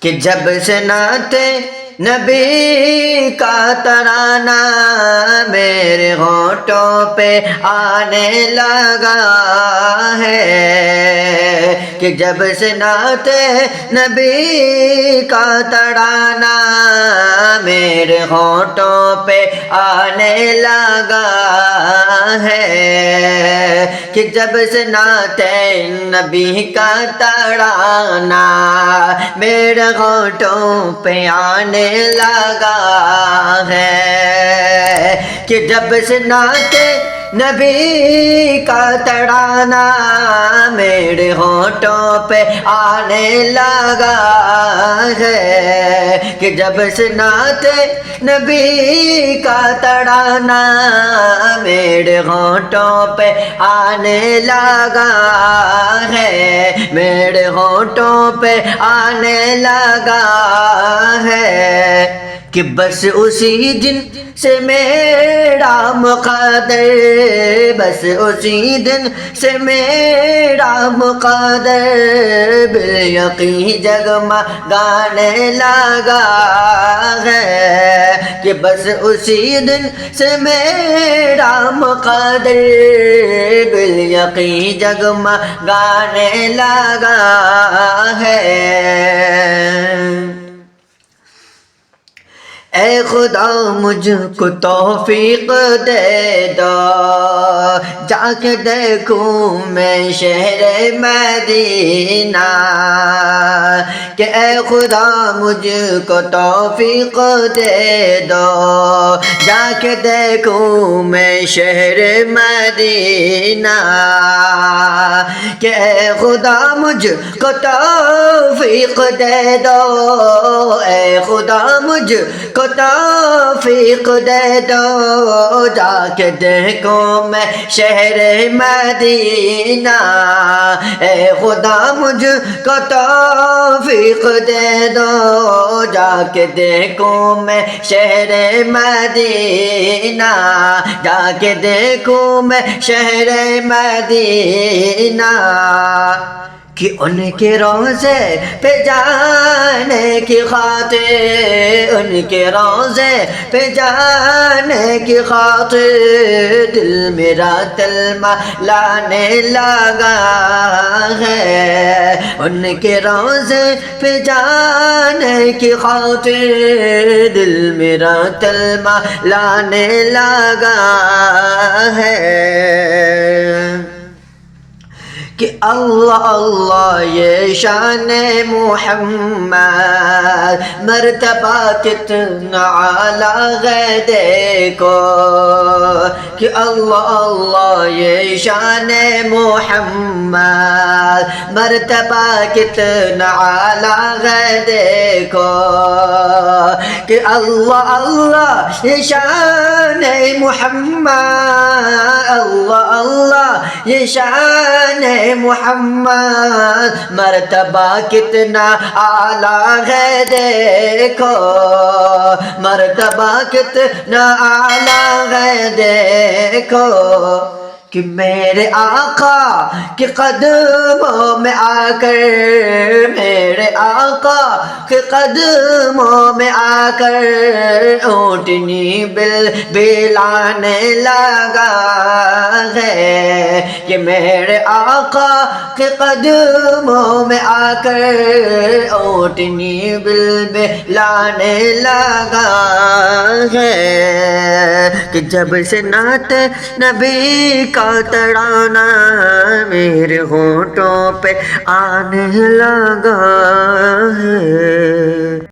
کہ جب سے نعت نبی کا ترانہ میرے ہونٹوں پہ آنے لگا ہے، کہ جب سے نعت نبی کا ترانہ میرے ہونٹوں پہ آنے لگا ہے، کہ جب سے نعت نبی کا ترانہ میرے ہونٹوں پہ آنے لگا ہے، کہ جب سے نعت نبی کا ترانہ میرے ہونٹوں پہ آنے لگا ہے، کہ جب سے نعت نبی کا ترانہ میرے ہونٹوں پہ آنے لگا ہے، میرے ہونٹوں پہ آنے لگا ہے، کہ بس اسی دن سے میرا مقدر، بس اسی دن سے میرا مقدر بالیقین جگمگانے لگا ہے، کہ بس اسی دن سے میرا مقدر بالیقین جگمگانے لگا ہے۔ اے خدا مجھ کو توفیق دے دو، جا کے دیکھوں میں شہر مدینہ، کہ اے خدا مجھ کو توفیق دے دو، جا کے دیکھوں میں شہر مدینہ، کہ اے خدا مجھ کو توفیق دے دو، اے خدا مجھ کو توفیق دے دو، جا کے دیکھوں میں شہر مدینہ، اے خدا مجھ کو توفیق دے دو، جا کے دیکھوں میں شہر مدینہ، جا کے دیکھوں میں شہر مدینہ، کہ ان کے روضے پہ جانے کی خاطر، ان کے روضے پہ جانے کی خاطر دل میرا تلمہ لانے لگا ہے، ان کے روضے پہ جانے کی خاطر دل میرا تلمہ لانے لگا ہے، کہ اللہ اللہ یہ شان محمد، مرتبہ کتنا اعلیٰ ہے دیکھو، کہ اللہ اللہ یہ شان محمد، مرتبہ کتنا اعلیٰ ہے دیکھو، کہ اللہ اللہ یہ شان محمد، اللہ اللہ یہ شان محمد، مرتبہ کتنا اعلیٰ ہے دیکھو، مرتبہ کتنا اعلیٰ ہے دیکھو، کہ میرے آقا کے قدموں میں آ کر، میرے آقا کے قدموں میں آ کر اونٹنی بلانے لگا ہے، کہ میرے آقا کے قدموں میں آ کر اونٹنی بلانے لگا ہے، کہ جب سے نعت نبی کا ترانہ میرے ہونٹوں پہ آنے لگا ہے۔